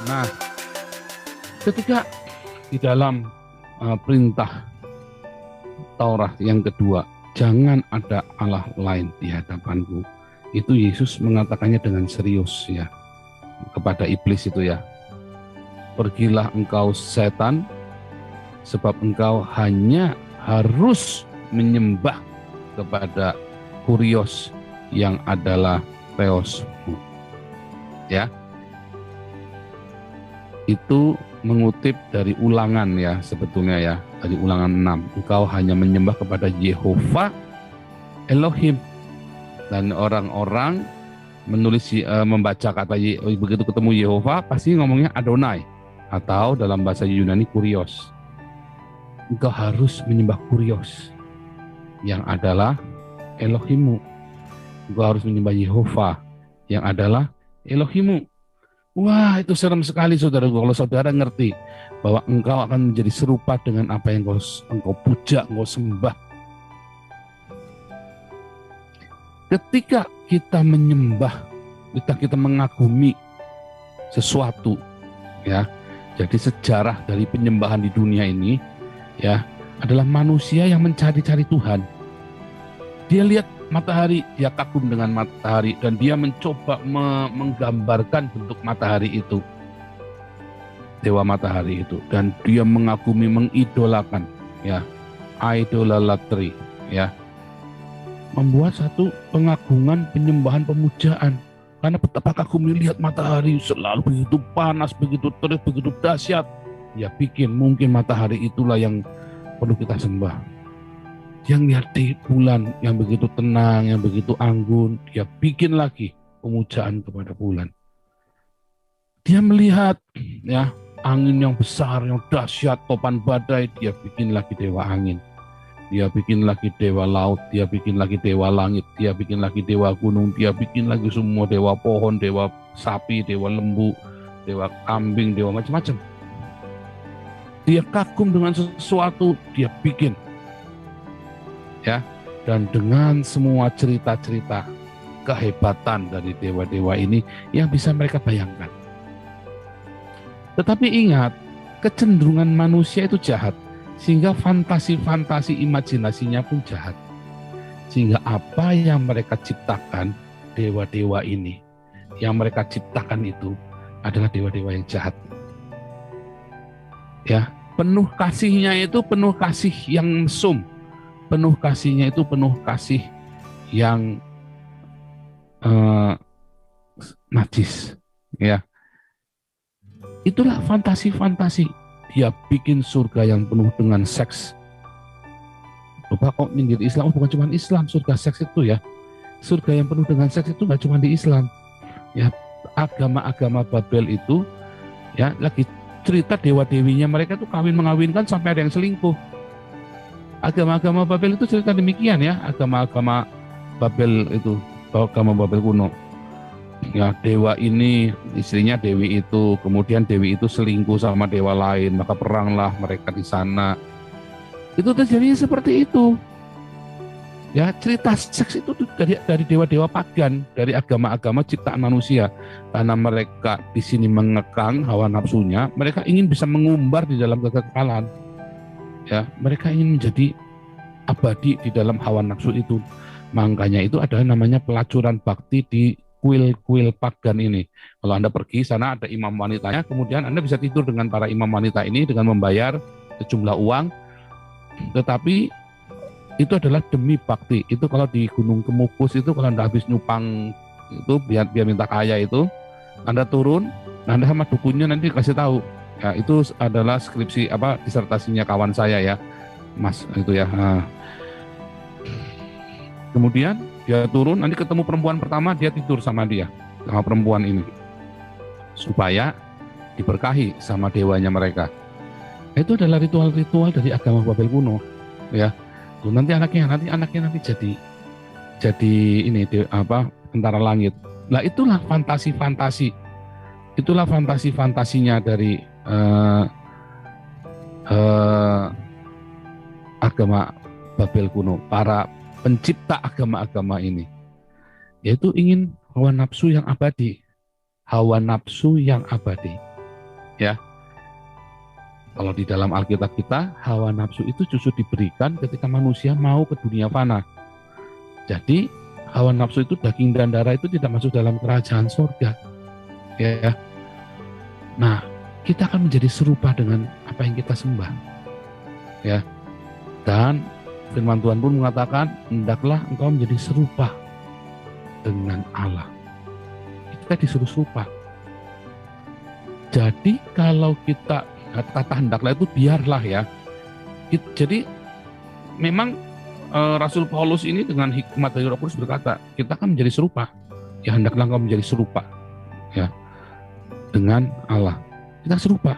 Nah, ketika di dalam perintah Taurat yang kedua, jangan ada Allah lain di hadapanku. Itu Yesus mengatakannya dengan serius ya kepada iblis itu ya. Pergilah engkau setan, sebab engkau hanya harus menyembah kepada Kurios yang adalah Theosmu. Ya. Itu mengutip dari Ulangan ya sebetulnya ya, dari Ulangan 6. Engkau hanya menyembah kepada Yehova Elohim. Dan orang-orang menulis membaca kata begitu ketemu Yehova pasti ngomongnya Adonai atau dalam bahasa Yunani Kurios. Engkau harus menyembah Kurios yang adalah Elohimmu. Engkau harus menyembah Yehova yang adalah Elohimmu. Wah, itu serem sekali saudara. Kalau saudara ngerti bahwa engkau akan menjadi serupa dengan apa yang engkau puja, engkau sembah. Ketika kita menyembah, kita mengagumi sesuatu, ya. Jadi sejarah dari penyembahan di dunia ini, ya, adalah manusia yang mencari-cari Tuhan. Dia lihat matahari, dia kagum dengan matahari, dan dia mencoba menggambarkan bentuk matahari itu, dewa matahari itu, dan dia mengagumi, mengidolakan, ya, idolatry, ya, membuat satu pengagungan, penyembahan, pemujaan, karena betapa kagum lihat matahari selalu begitu panas, begitu terik, begitu dahsyat. Dia bikin mungkin matahari itulah yang perlu kita sembah. Yang lihat di bulan yang begitu tenang, yang begitu anggun, dia bikin lagi pemujaan kepada bulan. Dia melihat ya angin yang besar, yang dahsyat, topan badai, dia bikin lagi dewa angin. Dia bikin lagi dewa laut, dia bikin lagi dewa langit, dia bikin lagi dewa gunung, dia bikin lagi semua dewa pohon, dewa sapi, dewa lembu, dewa kambing, dewa macam-macam. Dia kagum dengan sesuatu, dia bikin. Ya, dan dengan semua cerita-cerita kehebatan dari dewa-dewa ini yang bisa mereka bayangkan. Tetapi ingat, kecenderungan manusia itu jahat, sehingga fantasi-fantasi imajinasinya pun jahat. Sehingga apa yang mereka ciptakan, dewa-dewa ini, yang mereka ciptakan itu adalah dewa-dewa yang jahat. Ya, penuh kasihnya itu penuh kasih yang mesum. Penuh kasihnya itu penuh kasih yang najis, ya. Itulah fantasi-fantasi. Dia bikin surga yang penuh dengan seks. Lupa kok nyindir Islam, bukan cuma Islam, surga seks itu ya. Surga yang penuh dengan seks itu nggak cuma di Islam. Ya, agama-agama Babel itu ya lagi cerita dewa-dewinya mereka tuh kawin-mengawinkan sampai ada yang selingkuh. Agama-agama Babel itu cerita demikian ya, agama-agama Babel itu, agama Babel kuno. Ya, dewa ini, istrinya Dewi itu, kemudian Dewi itu selingkuh sama dewa lain, maka peranglah mereka di sana. Itu terjadi seperti itu. Ya, cerita seks itu dari dewa-dewa pagan, dari agama-agama ciptaan manusia. Karena mereka di sini mengekang hawa nafsunya, mereka ingin bisa mengumbar di dalam kekekalan. Ya, mereka ingin menjadi abadi di dalam hawa nafsu itu. Makanya itu adalah namanya pelacuran bakti di kuil-kuil pagan ini. Kalau Anda pergi sana ada imam wanitanya, kemudian Anda bisa tidur dengan para imam wanita ini dengan membayar sejumlah uang. Tetapi itu adalah demi bakti. Itu kalau di Gunung Kemukus itu kalau Anda habis nyupang itu biar minta kaya itu, Anda turun, Anda sama dukunnya nanti kasih tahu. Ya, itu adalah skripsi disertasinya kawan saya ya, Mas itu ya. Nah. Kemudian dia turun, nanti ketemu perempuan pertama, dia tidur sama perempuan ini, supaya diberkahi sama dewanya mereka. Itu adalah ritual-ritual dari agama Babel kuno, ya. Tuh, nanti anaknya jadi ini tentara langit. Nah, itulah fantasi-fantasi, itulah fantasi-fantasinya dari agama Babel kuno, para pencipta agama-agama ini, yaitu ingin hawa nafsu yang abadi, hawa nafsu yang abadi. ya. Kalau di dalam Alkitab kita, hawa nafsu itu justru diberikan ketika manusia mau ke dunia fana. Jadi hawa nafsu itu, daging dan darah itu tidak masuk dalam kerajaan surga, ya. Nah, kita akan menjadi serupa dengan apa yang kita sembah, ya. Dan firman Tuhan pun mengatakan, hendaklah engkau menjadi serupa dengan Allah. Kita disuruh serupa. Jadi kalau kita, kata hendaklah itu biarlah, ya. Jadi memang Rasul Paulus ini dengan hikmat dari Roh Kudus berkata, kita akan menjadi serupa. Ya, hendaklah engkau menjadi serupa, ya, dengan Allah. Kita serupa.